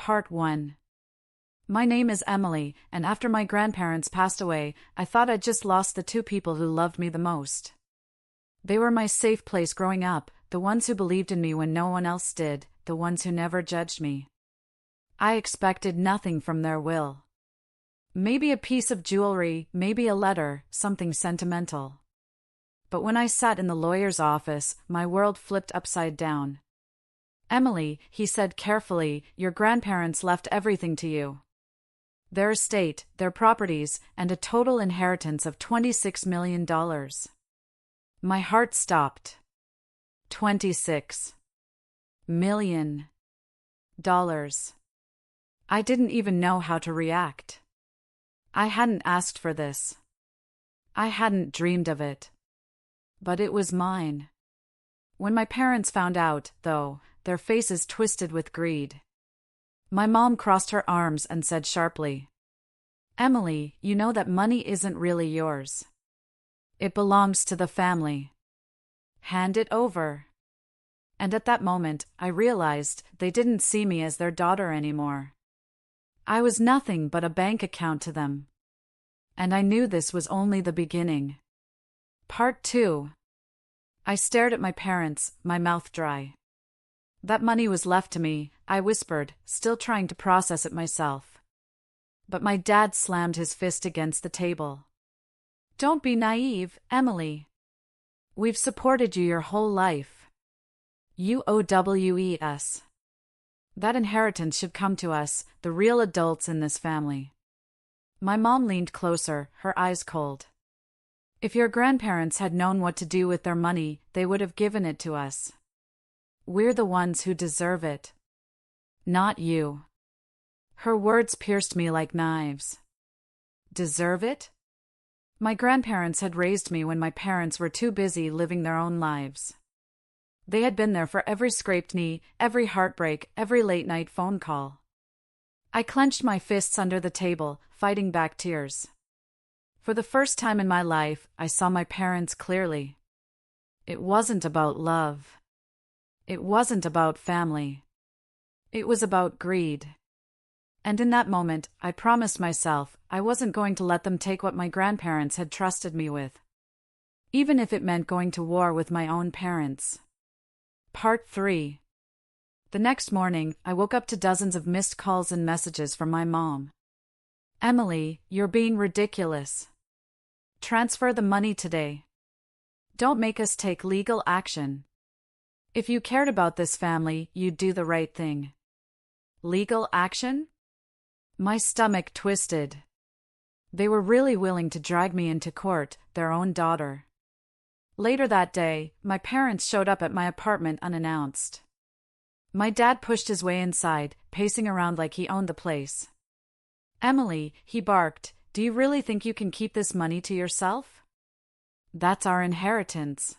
Part 1. My name is Emily, and after my grandparents passed away, I thought I'd just lost the two people who loved me the most. They were my safe place growing up, the ones who believed in me when no one else did, the ones who never judged me. I expected nothing from their will. Maybe a piece of jewelry, maybe a letter, something sentimental. But when I sat in the lawyer's office, my world flipped upside down. Emily, he said carefully, your grandparents left everything to you. Their estate, their properties, and a total inheritance of $26 million. My heart stopped. $26 million. I didn't even know how to react. I hadn't asked for this. I hadn't dreamed of it. But it was mine. When my parents found out, though, their faces twisted with greed. My mom crossed her arms and said sharply, Emily, you know that money isn't really yours. It belongs to the family. Hand it over. And at that moment, I realized they didn't see me as their daughter anymore. I was nothing but a bank account to them. And I knew this was only the beginning. Part 2. I stared at my parents, my mouth dry. That money was left to me, I whispered, still trying to process it myself. But my dad slammed his fist against the table. Don't be naive, Emily. We've supported you your whole life. UOWES. That inheritance should come to us, the real adults in this family. My mom leaned closer, her eyes cold. If your grandparents had known what to do with their money, they would have given it to us. We're the ones who deserve it. Not you. Her words pierced me like knives. Deserve it? My grandparents had raised me when my parents were too busy living their own lives. They had been there for every scraped knee, every heartbreak, every late-night phone call. I clenched my fists under the table, fighting back tears. For the first time in my life, I saw my parents clearly. It wasn't about love. It wasn't about family. It was about greed. And in that moment, I promised myself I wasn't going to let them take what my grandparents had trusted me with. Even if it meant going to war with my own parents. Part 3. The next morning, I woke up to dozens of missed calls and messages from my mom. Emily, you're being ridiculous. Transfer the money today. Don't make us take legal action. If you cared about this family, you'd do the right thing. Legal action? My stomach twisted. They were really willing to drag me into court, their own daughter. Later that day, my parents showed up at my apartment unannounced. My dad pushed his way inside, pacing around like he owned the place. Emily, he barked, do you really think you can keep this money to yourself? That's our inheritance.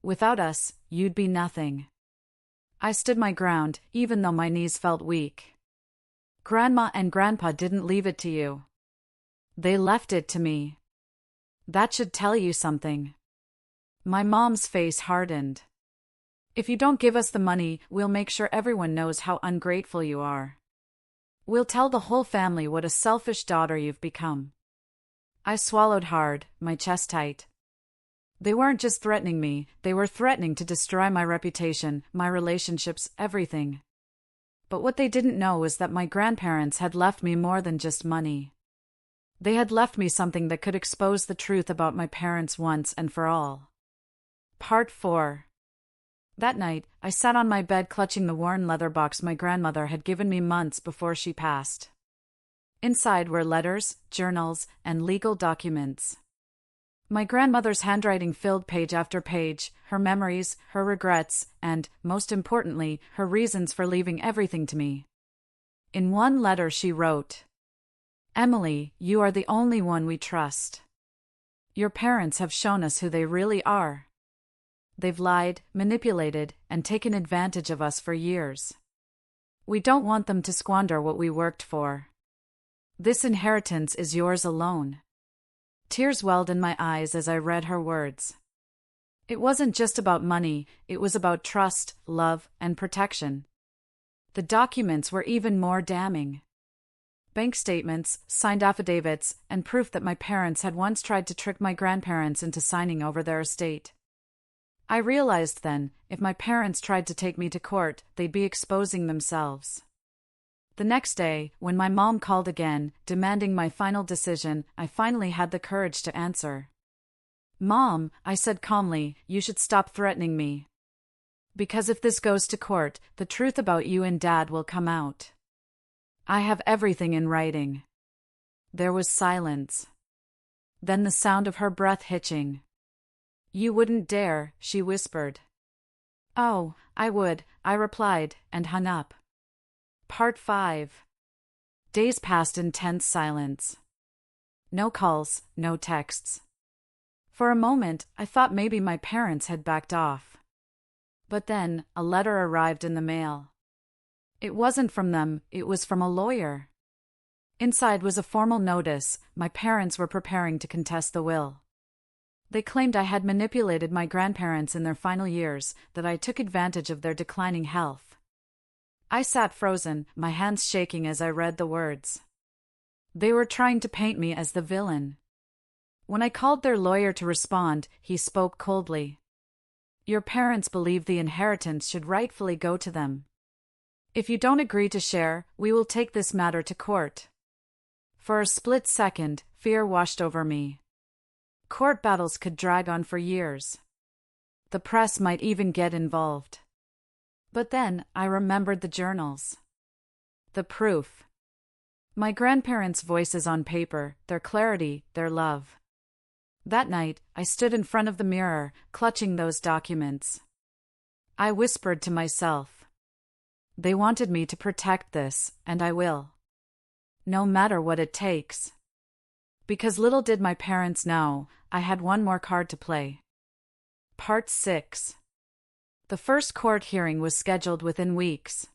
Without us, you'd be nothing. I stood my ground, even though my knees felt weak. Grandma and Grandpa didn't leave it to you. They left it to me. That should tell you something. My mom's face hardened. If you don't give us the money, we'll make sure everyone knows how ungrateful you are. We'll tell the whole family what a selfish daughter you've become. I swallowed hard, my chest tight. They weren't just threatening me, they were threatening to destroy my reputation, my relationships, everything. But what they didn't know was that my grandparents had left me more than just money. They had left me something that could expose the truth about my parents once and for all. Part 4. That night, I sat on my bed clutching the worn leather box my grandmother had given me months before she passed. Inside were letters, journals, and legal documents. My grandmother's handwriting filled page after page, her memories, her regrets, and, most importantly, her reasons for leaving everything to me. In one letter she wrote, Emily, you are the only one we trust. Your parents have shown us who they really are. They've lied, manipulated, and taken advantage of us for years. We don't want them to squander what we worked for. This inheritance is yours alone. Tears welled in my eyes as I read her words. It wasn't just about money, it was about trust, love, and protection. The documents were even more damning. Bank statements, signed affidavits, and proof that my parents had once tried to trick my grandparents into signing over their estate. I realized then, if my parents tried to take me to court, they'd be exposing themselves. The next day, when my mom called again, demanding my final decision, I finally had the courage to answer. "Mom," I said calmly, "you should stop threatening me. Because if this goes to court, the truth about you and Dad will come out. I have everything in writing." There was silence. Then the sound of her breath hitching. "You wouldn't dare," she whispered. "Oh, I would," I replied, and hung up. Part 5. Days passed in tense silence. No calls, no texts. For a moment, I thought maybe my parents had backed off. But then, a letter arrived in the mail. It wasn't from them, it was from a lawyer. Inside was a formal notice. My parents were preparing to contest the will. They claimed I had manipulated my grandparents in their final years, that I took advantage of their declining health. I sat frozen, my hands shaking as I read the words. They were trying to paint me as the villain. When I called their lawyer to respond, he spoke coldly. "Your parents believe the inheritance should rightfully go to them. If you don't agree to share, we will take this matter to court." For a split second, fear washed over me. Court battles could drag on for years. The press might even get involved. But then, I remembered the journals. The proof. My grandparents' voices on paper, their clarity, their love. That night, I stood in front of the mirror, clutching those documents. I whispered to myself. They wanted me to protect this, and I will. No matter what it takes. Because little did my parents know, I had one more card to play. Part 6. The first court hearing was scheduled within weeks.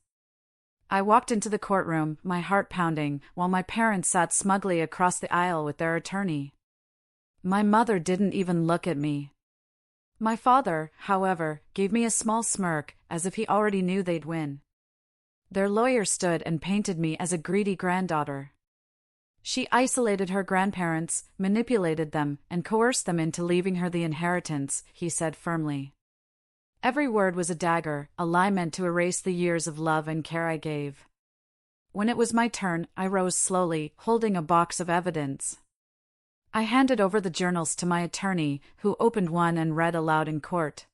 I walked into the courtroom, my heart pounding, while my parents sat smugly across the aisle with their attorney. My mother didn't even look at me. My father, however, gave me a small smirk, as if he already knew they'd win. Their lawyer stood and painted me as a greedy granddaughter. She isolated her grandparents, manipulated them, and coerced them into leaving her the inheritance, he said firmly. Every word was a dagger, a lie meant to erase the years of love and care I gave. When it was my turn, I rose slowly, holding a box of evidence. I handed over the journals to my attorney, who opened one and read aloud in court.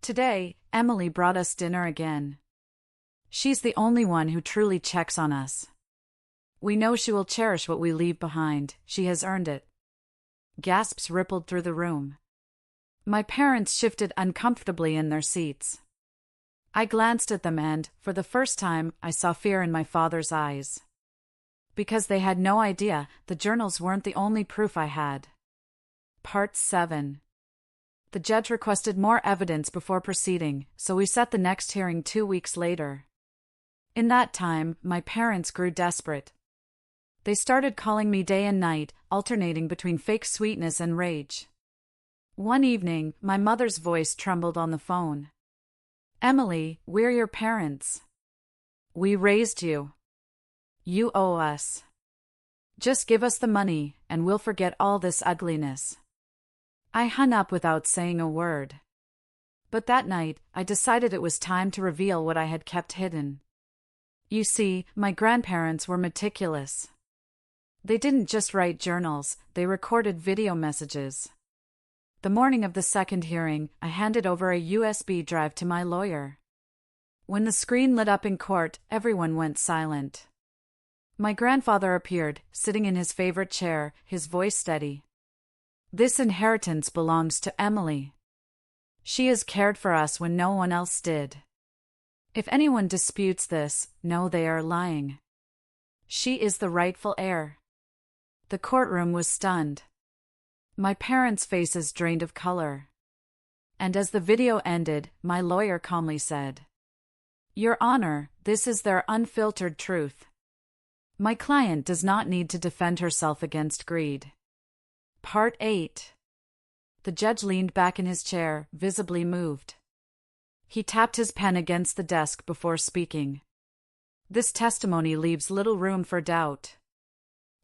"Today, Emily brought us dinner again. She's the only one who truly checks on us. We know she will cherish what we leave behind. She has earned it." Gasps rippled through the room. My parents shifted uncomfortably in their seats. I glanced at them and, for the first time, I saw fear in my father's eyes. Because they had no idea, the journals weren't the only proof I had. Part 7. The judge requested more evidence before proceeding, so we set the next hearing 2 weeks later. In that time, my parents grew desperate. They started calling me day and night, alternating between fake sweetness and rage. One evening, my mother's voice trembled on the phone. "Emily, we're your parents. We raised you. You owe us. Just give us the money, and we'll forget all this ugliness." I hung up without saying a word. But that night, I decided it was time to reveal what I had kept hidden. You see, my grandparents were meticulous. They didn't just write journals, they recorded video messages. The morning of the second hearing, I handed over a USB drive to my lawyer. When the screen lit up in court, everyone went silent. My grandfather appeared, sitting in his favorite chair, his voice steady. "This inheritance belongs to Emily. She has cared for us when no one else did. If anyone disputes this, know they are lying. She is the rightful heir." The courtroom was stunned. My parents' faces drained of color. And as the video ended, my lawyer calmly said, "Your Honor, this is their unfiltered truth. My client does not need to defend herself against greed." Part 8. The judge leaned back in his chair, visibly moved. He tapped his pen against the desk before speaking. This testimony leaves little room for doubt.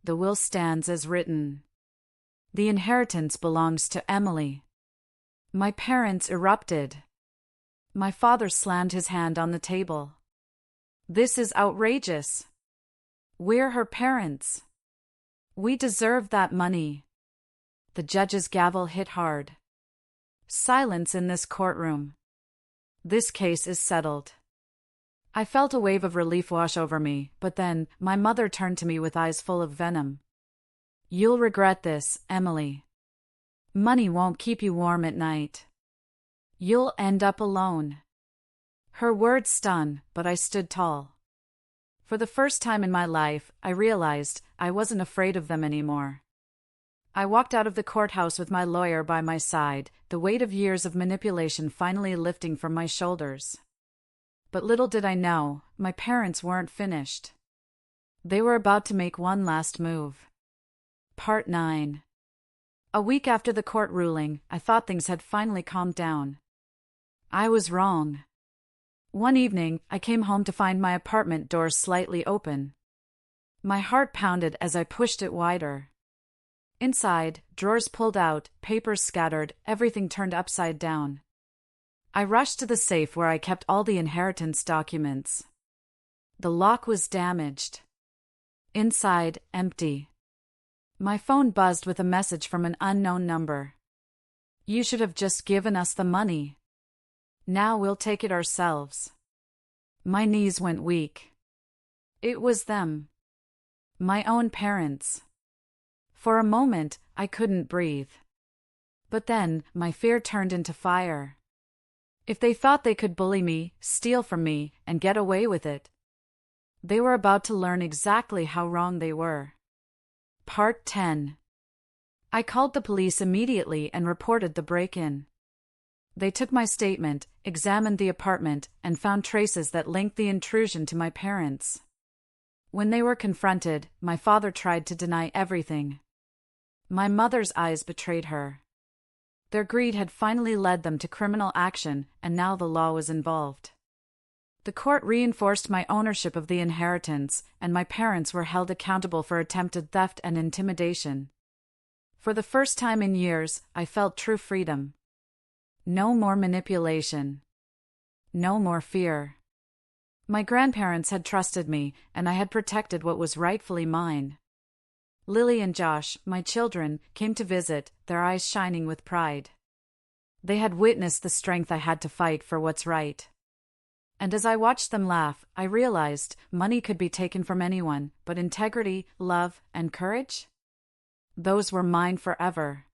The will stands as written. The inheritance belongs to Emily. My parents erupted. My father slammed his hand on the table. This is outrageous. We're her parents. We deserve that money. The judge's gavel hit hard. Silence in this courtroom. This case is settled. I felt a wave of relief wash over me, but then my mother turned to me with eyes full of venom. You'll regret this, Emily. Money won't keep you warm at night. You'll end up alone. Her words stung, but I stood tall. For the first time in my life, I realized I wasn't afraid of them anymore. I walked out of the courthouse with my lawyer by my side, the weight of years of manipulation finally lifting from my shoulders. But little did I know, my parents weren't finished. They were about to make one last move. Part 9. A week after the court ruling, I thought things had finally calmed down. I was wrong. One evening, I came home to find my apartment doors slightly open. My heart pounded as I pushed it wider. Inside, drawers pulled out, papers scattered, everything turned upside down. I rushed to the safe where I kept all the inheritance documents. The lock was damaged. Inside, empty. My phone buzzed with a message from an unknown number. You should have just given us the money. Now we'll take it ourselves. My knees went weak. It was them. My own parents. For a moment, I couldn't breathe. But then, my fear turned into fire. If they thought they could bully me, steal from me, and get away with it, they were about to learn exactly how wrong they were. Part 10. I called the police immediately and reported the break-in. They took my statement, examined the apartment, and found traces that linked the intrusion to my parents. When they were confronted, my father tried to deny everything. My mother's eyes betrayed her. Their greed had finally led them to criminal action, and now the law was involved. The court reinforced my ownership of the inheritance, and my parents were held accountable for attempted theft and intimidation. For the first time in years, I felt true freedom. No more manipulation. No more fear. My grandparents had trusted me, and I had protected what was rightfully mine. Lily and Josh, my children, came to visit, their eyes shining with pride. They had witnessed the strength I had to fight for what's right. And as I watched them laugh, I realized money could be taken from anyone, but integrity, love, and courage? Those were mine forever.